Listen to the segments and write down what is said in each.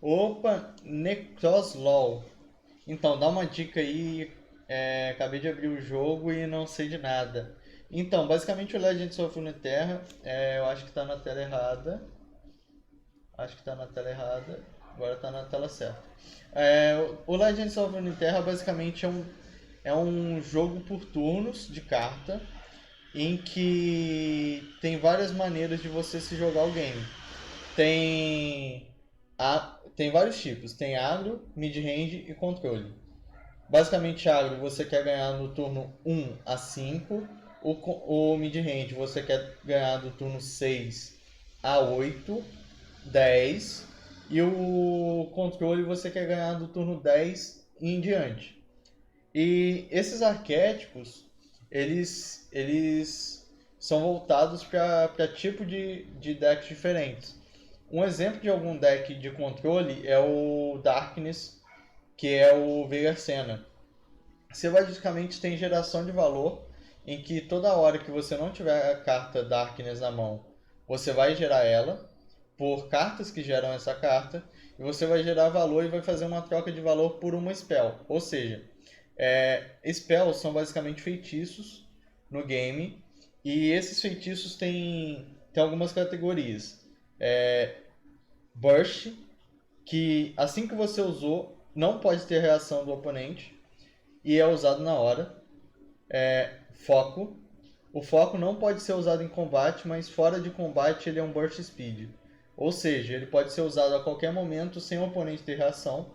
Opa, Necroslaw. Então, dá uma dica aí. Acabei de abrir o jogo e não sei de nada. Então, basicamente o Legends of Runeterra, eu acho que tá na tela errada. Acho que tá na tela errada. Agora tá na tela certa. O Legends of Runeterra basicamente é um jogo por turnos de carta em que tem várias maneiras de você se jogar o game. Tem vários tipos. Tem agro, mid-range e controle. Basicamente, agro você quer ganhar no turno 1 a 5. O mid-range você quer ganhar do turno 6 a 8, 10. E o controle você quer ganhar do turno 10 e em diante. E esses arquétipos, eles são voltados para tipo de decks diferentes. Um exemplo de algum deck de controle é o Darkness, que é o Veigar Senna. Você basicamente tem geração de valor, em que toda hora que você não tiver a carta Darkness na mão, você vai gerar ela por cartas que geram essa carta, e você vai gerar valor e vai fazer uma troca de valor por uma spell. Ou seja, spells são basicamente feitiços no game, e esses feitiços têm algumas categorias. Burst, que assim que você usou, não pode ter reação do oponente e é usado na hora. Foco. O foco não pode ser usado em combate, mas fora de combate ele é um burst speed. Ou seja, ele pode ser usado a qualquer momento sem o oponente ter reação.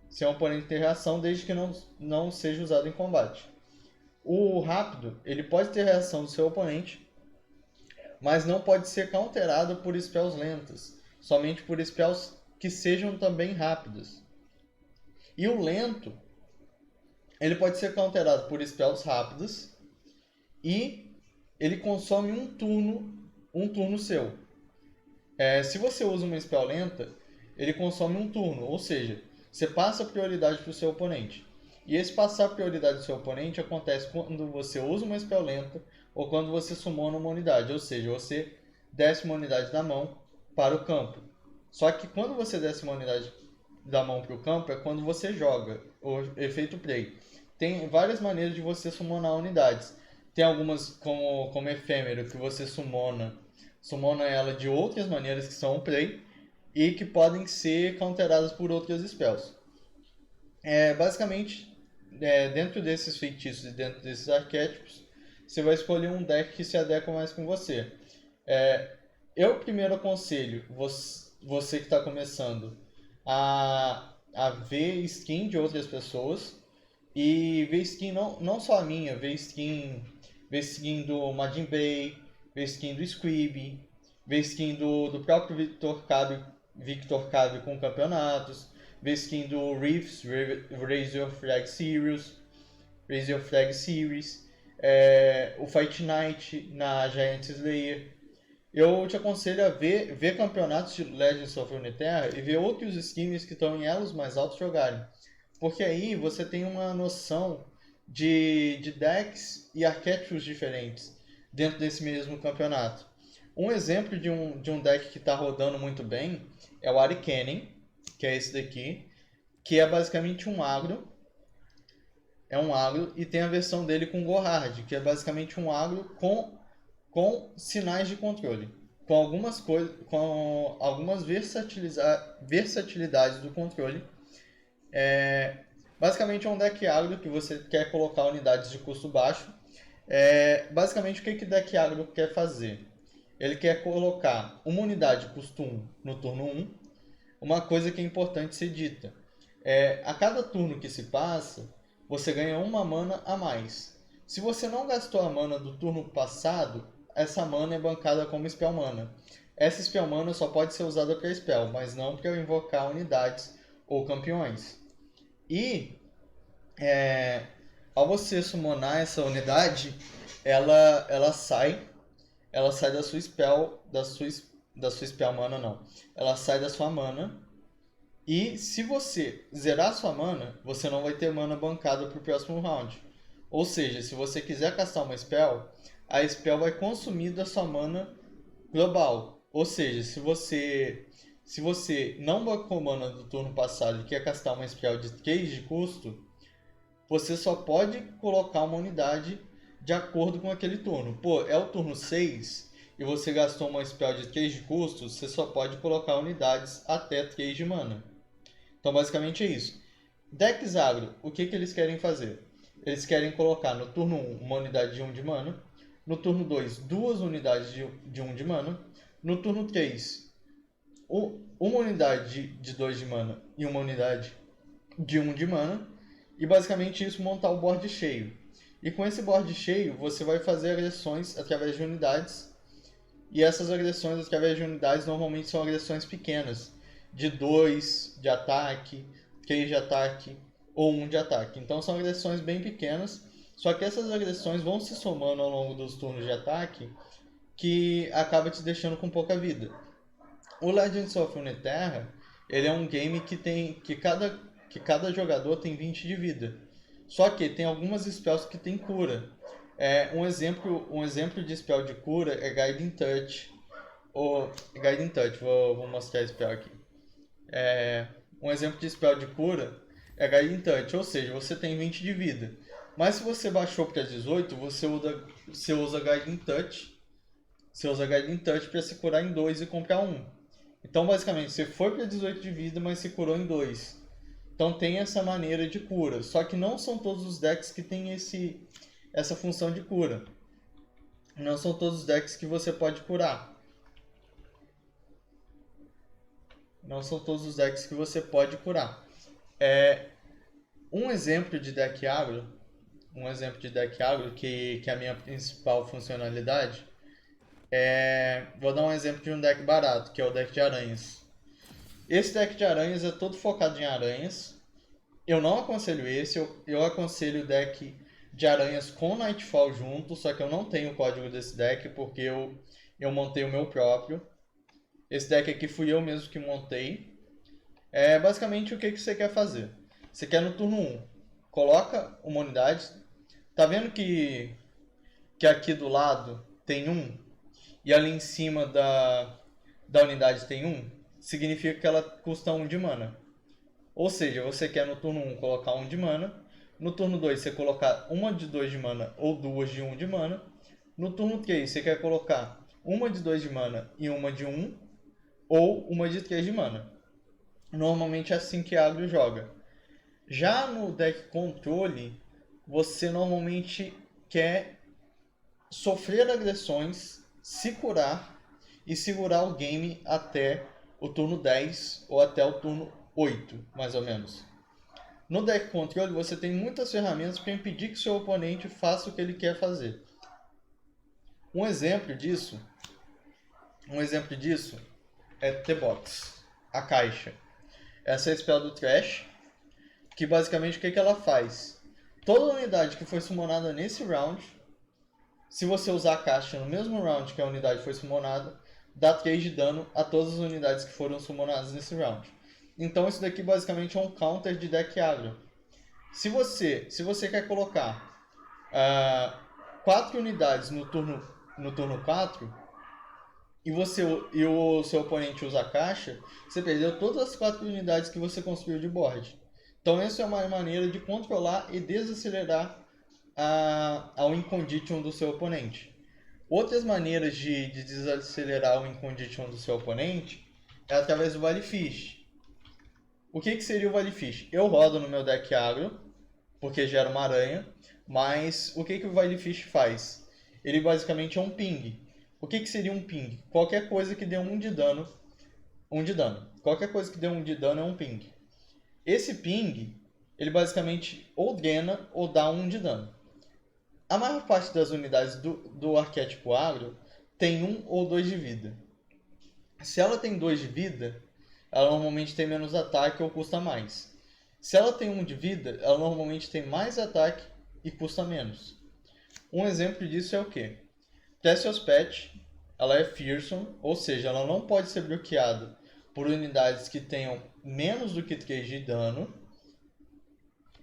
Sem o oponente ter reação, desde que não seja usado em combate. O rápido, ele pode ter reação do seu oponente, mas não pode ser counterado por spells lentas, somente por spells que sejam também rápidas. E o lento, ele pode ser counterado por spells rápidas e ele consome um turno seu. Se você usa uma spell lenta, ele consome um turno, ou seja, você passa a prioridade para o seu oponente. E esse passar a prioridade do seu oponente acontece quando você usa uma spell lenta ou quando você summona uma unidade, ou seja, você desce uma unidade da mão para o campo. Só que quando você desce uma unidade da mão para o campo é quando você joga o efeito play. Tem várias maneiras de você summonar unidades. Tem algumas como efêmero que você summona ela de outras maneiras que são play e que podem ser counteradas por outras spells. Basicamente, dentro desses feitiços e dentro desses arquétipos, você vai escolher um deck que se adequa mais com você. Eu primeiro aconselho você que está começando a ver skin de outras pessoas e ver skin não só a minha, ver skin do Majin Bey, ver skin do Squib, ver skin do próprio Victor Cabe com campeonatos, ver skin do Reefs, Raise Your Flag Series, o Fight Night na Giant Slayer. Eu te aconselho a ver campeonatos de Legends of Runeterra e ver outros skins que estão em elos mais altos jogarem. Porque aí você tem uma noção de decks e arquétipos diferentes dentro desse mesmo campeonato. Um exemplo de um deck que está rodando muito bem é o Arcane, que é esse daqui, que é basicamente um agro. É um agro e tem a versão dele com Gohard, que é basicamente um agro com sinais de controle, com algumas versatilidades do controle. Basicamente é um deck agro que você quer colocar unidades de custo baixo. Basicamente o que o deck agro quer fazer? Ele quer colocar uma unidade custo 1 no turno 1. Uma coisa que é importante ser dita: a cada turno que se passa, você ganha uma mana a mais. Se você não gastou a mana do turno passado, essa mana é bancada como Spell Mana. Essa Spell Mana só pode ser usada para Spell, mas não para invocar unidades ou campeões. E ao você summonar essa unidade, ela sai da sua spell, da sua spell mana não. Ela sai da sua mana. E se você zerar sua mana, você não vai ter mana bancada para o próximo round. Ou seja, se você quiser castar uma spell, a spell vai consumir da sua mana global. Ou seja, se você não bancou mana do turno passado e quer castar uma spell de 3 de custo, você só pode colocar uma unidade de acordo com aquele turno. Pô, é o turno 6 e você gastou uma spell de 3 de custo, você só pode colocar unidades até 3 de mana. Então basicamente é isso. Decks agro, o que eles querem fazer? Eles querem colocar no turno 1 uma unidade de 1 de mana, no turno 2 duas unidades de 1 de mana, no turno 3 uma unidade de 2 de mana e uma unidade de 1 de mana, e basicamente isso montar o board cheio. E com esse board cheio você vai fazer agressões através de unidades, e essas agressões através de unidades normalmente são agressões pequenas, de 2 de ataque, 3 de ataque ou 1 de ataque. Então são agressões bem pequenas, só que essas agressões vão se somando ao longo dos turnos de ataque, que acaba te deixando com pouca vida. O Legends of Runeterra, ele é um game que cada jogador tem 20 de vida. Só que tem algumas spells que tem cura. Um exemplo de spell de cura é Guiding Touch. Guiding Touch, vou mostrar a spell aqui. Um exemplo de spell de cura é Guiding Touch, ou seja, você tem 20 de vida. Mas se você baixou para 18, você usa Guiding Touch. Você usa Guiding Touch para se curar em 2 e comprar 1. Então, basicamente, você foi para 18 de vida, mas se curou em 2. Então tem essa maneira de cura. Só que não são todos os decks que tem essa função de cura. Não são todos os decks que você pode curar. Não são todos os decks que você pode curar. Um exemplo de deck agro, que é a minha principal funcionalidade, vou dar um exemplo de um deck barato, que é o deck de aranhas. Esse deck de aranhas é todo focado em aranhas. Eu não aconselho esse, eu aconselho o deck de aranhas com Nightfall junto, só que eu não tenho o código desse deck porque eu montei o meu próprio. Esse deck aqui fui eu mesmo que montei. Basicamente o que você quer fazer? Você quer no turno 1, coloca uma unidade. Tá vendo que aqui do lado tem 1 e ali em cima da unidade tem 1? Significa que ela custa 1 de mana. Ou seja, você quer no turno 1 colocar 1 de mana, no turno 2 você colocar uma de 2 de mana ou duas de 1 de mana, no turno 3 você quer colocar uma de 2 de mana e uma de 1, ou uma de 3 de mana. Normalmente é assim que agro joga. Já no deck controle, você normalmente quer sofrer agressões, se curar e segurar o game até o turno 10 ou até o turno 8, mais ou menos. No deck controle você tem muitas ferramentas para impedir que seu oponente faça o que ele quer fazer. Um exemplo disso é The Box, a caixa. Essa é a spell do Trash, que basicamente o que ela faz? Toda unidade que foi summonada nesse round, se você usar a caixa no mesmo round que a unidade foi summonada, dá 3 de dano a todas as unidades que foram summonadas nesse round. Então isso daqui basicamente é um counter de deck agro. Se você quer colocar 4 unidades no turno 4 e o seu oponente usa a caixa, você perdeu todas as 4 unidades que você construiu de board. Então essa é uma maneira de controlar e desacelerar a win condition do seu oponente. Outras maneiras de desacelerar o win condition do seu oponente é através do Vale Fish. O que seria o Vale Fish? Eu rodo no meu deck agro, porque gera uma aranha, mas o que o Vale Fish faz? Ele basicamente é um ping. O que seria um ping? Qualquer coisa que dê 1 de dano. Qualquer coisa que dê 1 de dano é um ping. Esse ping, ele basicamente ou drena ou dá 1 de dano. A maior parte das unidades do arquétipo agro tem 1 ou 2 de vida. Se ela tem 2 de vida, ela normalmente tem menos ataque ou custa mais. Se ela tem 1 de vida, ela normalmente tem mais ataque e custa menos. Um exemplo disso é o que? Thessios Pet, ela é fearsome, ou seja, ela não pode ser bloqueada por unidades que tenham menos do que 3 de dano.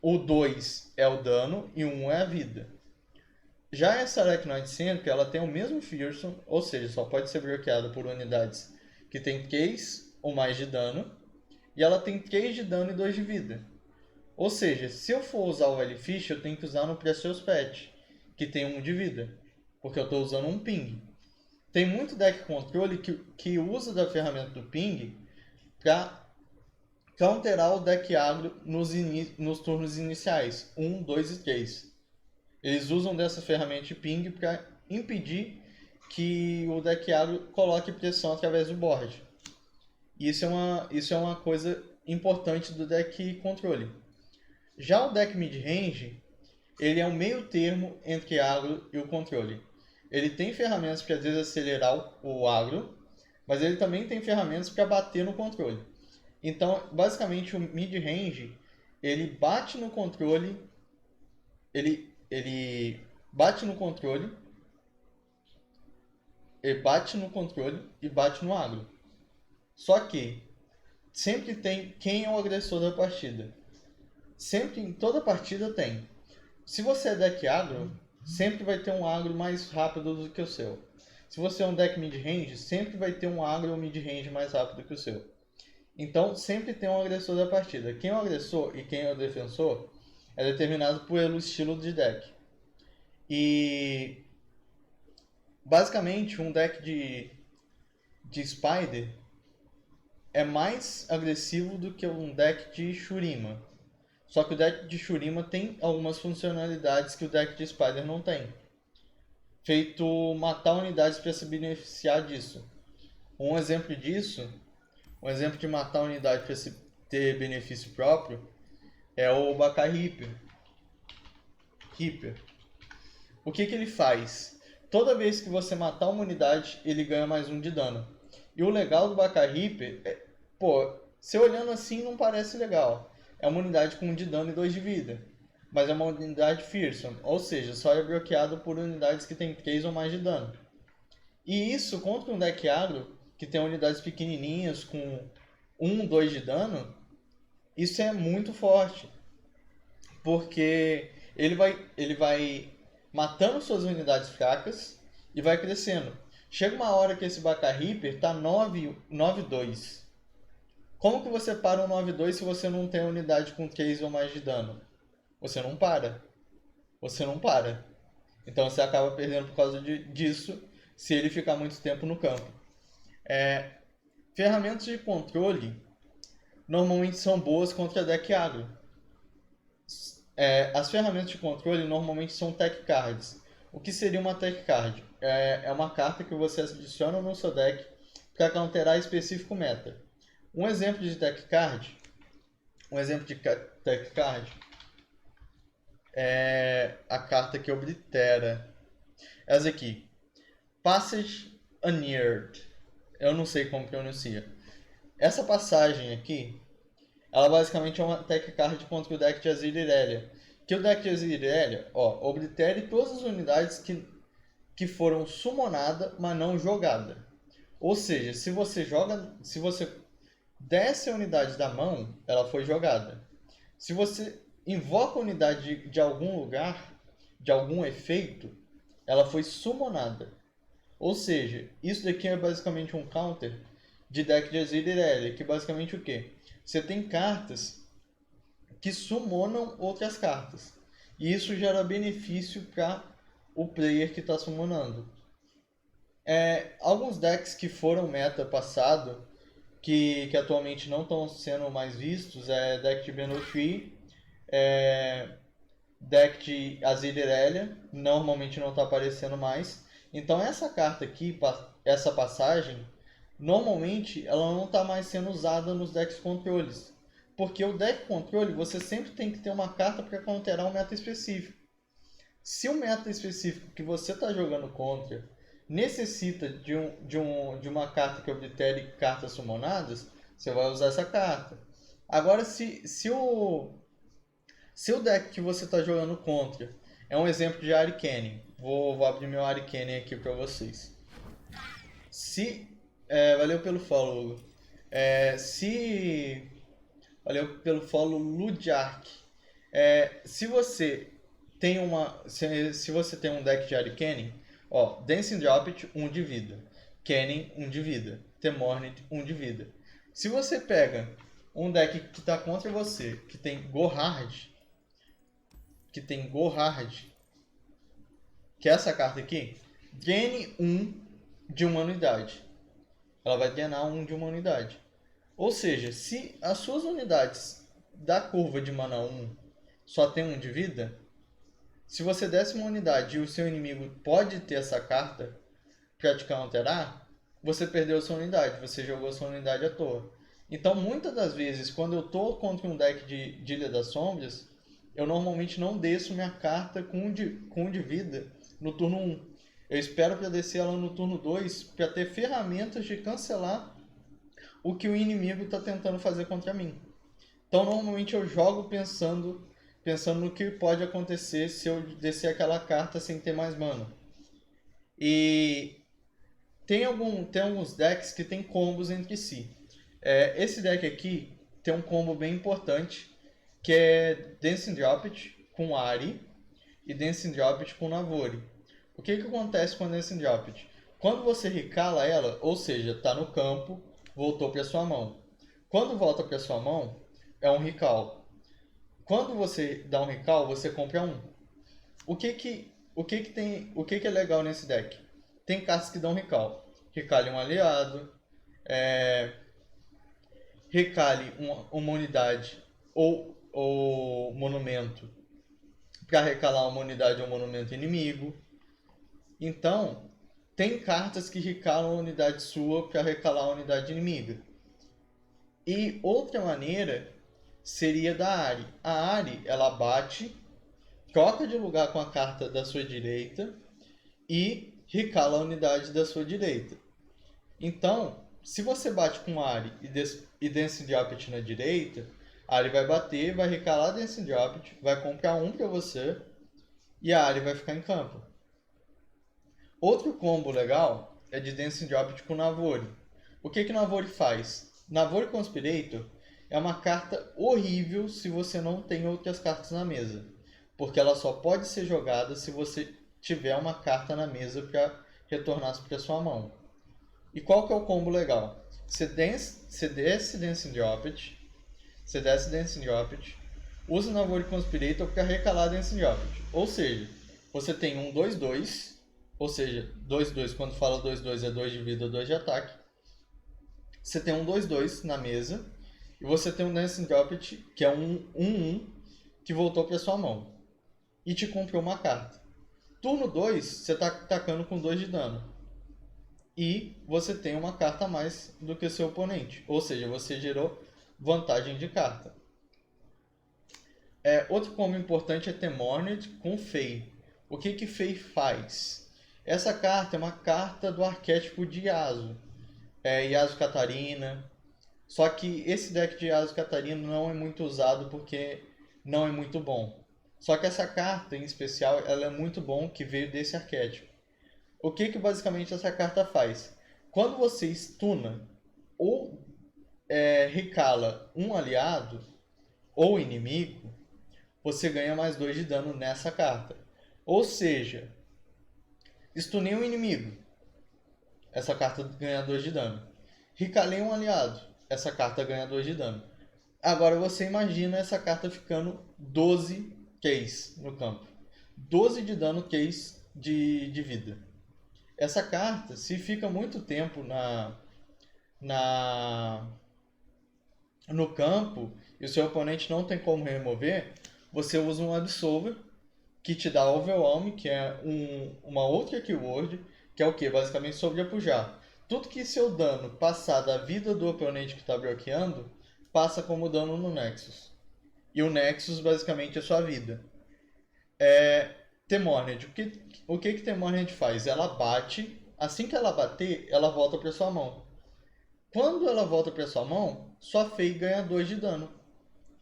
O 2 é o dano e o 1 é a vida. Já essa Arachnoid Sentry, ela tem o mesmo fearsome, ou seja, só pode ser bloqueada por unidades que tem 3 ou mais de dano, e ela tem 3 de dano e 2 de vida. Ou seja, se eu for usar o Elefish, eu tenho que usar no Precious Pet, que tem 1 de vida, porque eu estou usando um ping. Tem muito deck controle que usa da ferramenta do ping para counterar o deck agro nos turnos iniciais, 1, 2 e 3. Eles usam dessa ferramenta de ping para impedir que o deck agro coloque pressão através do board. Isso é uma coisa importante do deck controle. Já o deck mid-range, ele é um meio termo entre agro e o controle. Ele tem ferramentas para desacelerar o agro, mas ele também tem ferramentas para bater no controle. Então, basicamente, o mid-range, ele bate no controle, ele bate no controle, ele bate no controle e bate no agro. Só que sempre tem quem é o agressor da partida. Sempre em toda partida tem. Se você é deck agro, sempre vai ter um agro mais rápido do que o seu. Se você é um deck mid-range, sempre vai ter um agro ou mid-range mais rápido que o seu. Então, sempre tem um agressor da partida. Quem é o agressor e quem é o defensor é determinado pelo estilo de deck. E, basicamente, um deck de Spider é mais agressivo do que um deck de Shurima. Só que o deck de Shurima tem algumas funcionalidades que o deck de Spider não tem. Feito matar unidades para se beneficiar disso. Um exemplo disso, um exemplo de matar unidade para se ter benefício próprio, é o Bakai Reaper. O que ele faz? Toda vez que você matar uma unidade, ele ganha mais 1 de dano. E o legal do Bakai Reaper é, se olhando assim não parece legal. É uma unidade com 1 de dano e 2 de vida. Mas é uma unidade fearsome, ou seja, só é bloqueado por unidades que tem 3 ou mais de dano. E isso contra um deck agro, que tem unidades pequenininhas com 1, 2 de dano, isso é muito forte. Porque ele vai matando suas unidades fracas e vai crescendo. Chega uma hora que esse Bakai Reaper está 9-2. Como que você para um 9-2 se você não tem unidade com 3 ou mais de dano? Você não para. Você não para. Então você acaba perdendo por causa disso se ele ficar muito tempo no campo. Ferramentas de controle normalmente são boas contra deck agro. As ferramentas de controle normalmente são tech cards. O que seria uma tech card? É uma carta que você adiciona no seu deck para counterar específico meta. Um exemplo de tech card é a carta que oblitera. Essa aqui, Passage Uneared. Eu não sei como pronuncia. Essa passagem aqui, ela basicamente é uma tech card contra o deck de Azir Irelia. Que o deck de Azir Irelia, oblitere todas as unidades que foram summonadas, mas não jogadas. Ou seja, se você desce a unidade da mão, ela foi jogada. Se você invoca a unidade de algum lugar, de algum efeito, ela foi summonada. Ou seja, isso daqui é basicamente um counter de deck de Azir Irelia, que basicamente o quê? Você tem cartas que summonam outras cartas. E isso gera benefício para o player que está summonando. Alguns decks que foram meta passado, que atualmente não estão sendo mais vistos, é deck de Benotri, deck de Azir Irelia, normalmente não está aparecendo mais. Então essa carta aqui, essa passagem, normalmente ela não está mais sendo usada nos decks controles. Porque o deck controle, você sempre tem que ter uma carta para counterar um meta específico. Se o meta específico que você está jogando contra necessita de uma carta que oblitere cartas summonadas, você vai usar essa carta. Agora, se o deck que você está jogando contra é um exemplo de Arcane, vou abrir meu Arcane aqui para vocês. Valeu pelo follow, Hugo. Valeu pelo follow, Ludiark. Se você tem um deck de Arcane, Dancing Droplet, 1 de vida. Canning, 1 de vida. Temornit, 1 de vida. Se você pega um deck que está contra você, que tem Gohard, que é essa carta aqui, drene 1 de uma unidade. Ela vai drenar 1 de uma unidade. Ou seja, se as suas unidades da curva de mana 1 só tem 1 de vida, se você desse uma unidade e o seu inimigo pode ter essa carta para te counterar, você perdeu a sua unidade, você jogou a sua unidade à toa. Então, muitas das vezes, quando eu estou contra um deck de Ilha das Sombras, eu normalmente não desço minha carta com 1 de vida no turno 1. Eu espero para descer ela no turno 2 para ter ferramentas de cancelar o que o inimigo está tentando fazer contra mim. Então, normalmente eu jogo pensando no que pode acontecer se eu descer aquela carta sem ter mais mana. E tem alguns decks que tem combos entre si. Esse deck aqui tem um combo bem importante, que é Dancing Droplet com Ahri e Dancing Droplet com Navori. O que acontece com a Dancing Droplet? Quando você recala ela, ou seja, está no campo, voltou para sua mão. Quando volta para sua mão, é um recall. Quando você dá um recall, você compra 1. O que é legal nesse deck? Tem cartas que dão recall. Recale um aliado, recale uma unidade ou monumento para recalar uma unidade ou monumento inimigo. Então, tem cartas que recalam a unidade sua para recalar a unidade inimiga. E outra maneira seria da Ahri. A Ahri, ela bate, troca de lugar com a carta da sua direita e recala a unidade da sua direita. Então, se você bate com Ahri e Dancing Droplet na direita, a Ahri vai bater, vai recalar Dancing Droplet, vai comprar 1 para você e a Ahri vai ficar em campo. Outro combo legal é de Dancing Droplet com Navori. O que Navori faz? Navori Conspirator é uma carta horrível se você não tem outras cartas na mesa, porque ela só pode ser jogada se você tiver uma carta na mesa para retornar para sua mão. E qual que é o combo legal? Você desce Dancing Droplet, usa o Navori Conspirator para recalar Dancing Droplet. Ou seja, você tem um 2-2, ou seja, 2-2, quando fala 2-2 é 2 de vida, 2 de ataque. Você tem um 2-2 na mesa e você tem um Dancing Droplet, que é um 1-1, que voltou para sua mão e te comprou uma carta. Turno 2, você está atacando com 2 de dano. E você tem uma carta a mais do que o seu oponente. Ou seja, você gerou vantagem de carta. Outro combo importante é Temorned com Fey. O que Fey faz? Essa carta é uma carta do arquétipo de Yasuo. Yasuo Catarina. Só que esse deck de Yasuo Catarina não é muito usado porque não é muito bom. Só que essa carta em especial ela é muito bom, que veio desse arquétipo. O que basicamente essa carta faz? Quando você stuna ou recala um aliado ou inimigo, você ganha mais 2 de dano nessa carta. Ou seja, stunei um inimigo, essa carta ganha 2 de dano. Recalei um aliado, essa carta ganha 2 de dano. Agora você imagina essa carta ficando 12 case no campo. 12 de dano case de vida. Essa carta, se fica muito tempo no campo e o seu oponente não tem como remover, você usa um Absolver, que te dá Overwhelm, que é uma outra keyword, que é o que? Basicamente sobrepujar. Tudo que seu dano passar da vida do oponente que está bloqueando, passa como dano no Nexus. E o Nexus basicamente é sua vida. Temorned. O que Temorned faz? Ela bate, assim que ela bater, ela volta para sua mão. Quando ela volta para sua mão, sua Fey ganha 2 de dano.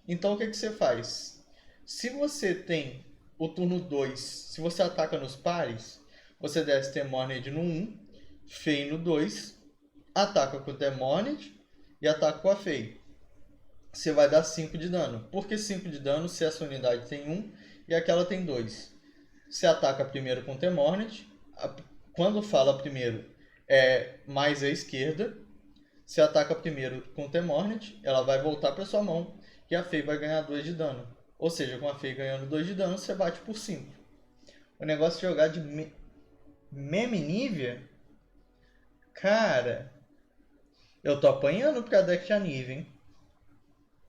Então o que você faz? Se você tem o turno 2, se você ataca nos pares, você desce Temorned no 1, Fey no 2, ataca com o Temorned e ataca com a Fey. Você vai dar 5 de dano. Por que 5 de dano se essa unidade tem 1 e aquela tem 2? Você ataca primeiro com Temorned. Quando fala primeiro, é mais à esquerda. Você ataca primeiro com o Temornet, ela vai voltar para sua mão e a Fei vai ganhar 2 de dano. Ou seja, com a Fei ganhando 2 de dano, você bate por 5. O negócio de jogar de meme Nivea, cara, eu tô apanhando pra deck de Anivia, hein?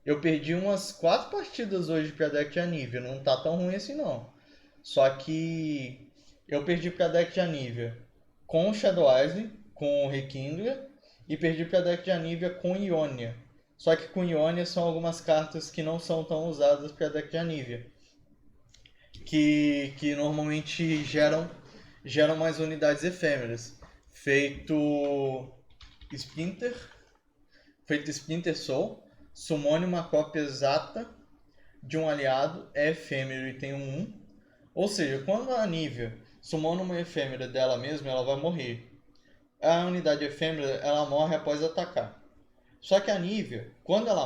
Eu perdi umas 4 partidas hoje pra deck de Anivia, não tá tão ruim assim não. Só que eu perdi pra deck de Anivia com o Shadow Isle, com o Rekindler, e perdi pra deck de Anivia com Ionia. Só que com Ionia são algumas cartas que não são tão usadas pra deck de Anivia. Que normalmente geram mais unidades efêmeras. Feito Splinter, feito Splinter Soul, summone uma cópia exata de um aliado, é efêmero e tem um 1. Ou seja, quando a Anivia summona uma efêmera dela mesma, ela vai morrer. A unidade efêmera, ela morre após atacar. Só que a Anivia, quando a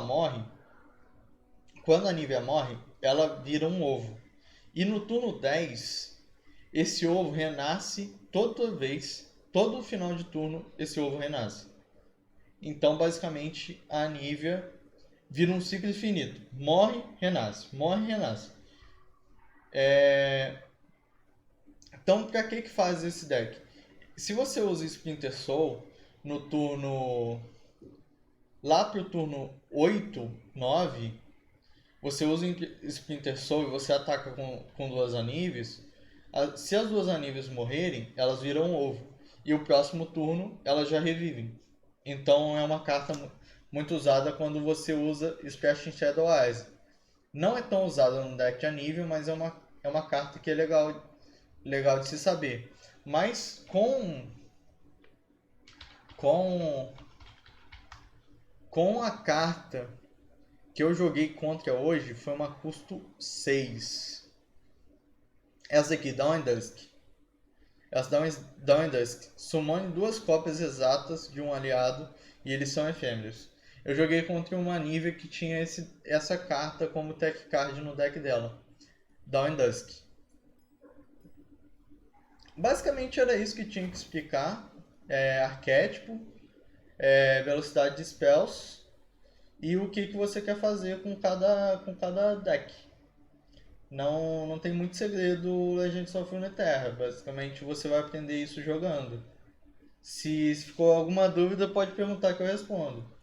Anivia morre, ela vira um ovo. E no turno 10, esse ovo renasce toda vez, todo final de turno, esse ovo renasce. Então, basicamente, a Anivia vira um ciclo infinito. Morre, renasce. Morre, renasce. Então, para que faz esse deck? Se você usa Splinter Soul no turno... Lá pro turno 8, 9, você usa Splinter Soul e você ataca com duas Anives. Se as duas Anives morrerem, elas viram um ovo. E o próximo turno, elas já revivem. Então é uma carta muito usada quando você usa Splashing Shadow Eyes. Não é tão usada no deck de Anivia, mas é uma carta que é legal de se saber. Mas com, com a carta que eu joguei contra hoje, foi uma custo 6. Essa aqui, Dawn and Dusk. Essa Dawn and Dusk summone duas cópias exatas de um aliado e eles são efêmeros. Eu joguei contra uma Nivea que tinha essa carta como tech card no deck dela. Dawn and Dusk. Basicamente era isso que tinha que explicar. Arquétipo, velocidade de spells e o que você quer fazer com cada deck. Não tem muito segredo Legends of Runeterra. Basicamente você vai aprender isso jogando. Se ficou alguma dúvida, pode perguntar que eu respondo.